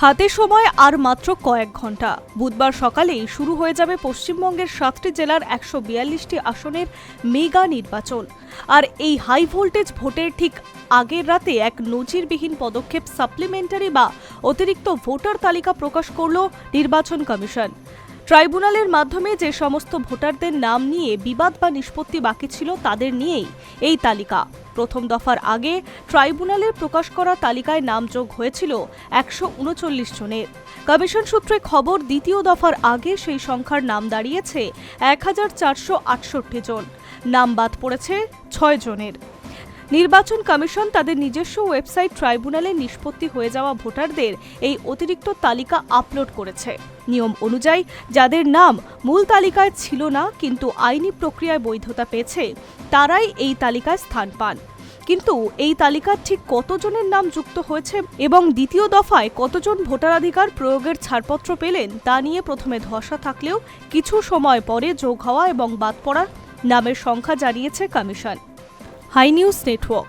হাতে সময় আর মাত্র কয়েক ঘন্টা। বুধবার সকালেই শুরু হয়ে যাবে পশ্চিমবঙ্গের 7টি জেলার 142টি আসনের মেগা নির্বাচন। আর এই হাই ভোল্টেজ ভোটের ঠিক আগের রাতে এক নজিরবিহীন পদক্ষেপ সাপ্লিমেন্টারি বা অতিরিক্ত ভোটার তালিকা প্রকাশ করল নির্বাচন কমিশন। ট্রাইব্যুনালের মাধ্যমে যে সমস্ত ভোটারদের নাম নিয়ে বিবাদ বা নিষ্পত্তি বাকি ছিল তাদের নিয়েই এই তালিকা। প্রথম দফার আগে ট্রাইব্যুনালের প্রকাশ করা তালিকায় নাম যোগ হয়েছিল 139 জনের। কমিশন সূত্রে খবর, দ্বিতীয় দফার আগে সেই সংখ্যার নাম দাঁড়িয়েছে 1468 জন। নাম বাদ পড়েছে 6 জনের। নির্বাচন কমিশন তাদের নিজস্ব ওয়েবসাইট ট্রাইব্যুনালে নিষ্পত্তি হয়ে যাওয়া ভোটারদের এই অতিরিক্ত তালিকা আপলোড করেছে। নিয়ম অনুযায়ী যাদের নাম মূল তালিকায় ছিল না কিন্তু আইনি প্রক্রিয়ায় বৈধতা পেয়েছে তারাই এই তালিকায় স্থান পান। কিন্তু এই তালিকার ঠিক কতজনের নাম যুক্ত হয়েছে এবং দ্বিতীয় দফায় কতজন ভোটাধিকার প্রয়োগের ছাড়পত্র পেলেন তা নিয়ে প্রথমে ধোঁয়াশা থাকলেও কিছু সময় পরে যোগ হওয়া এবং বাদ পড়া নামের সংখ্যা জানিয়েছে কমিশন। High news network.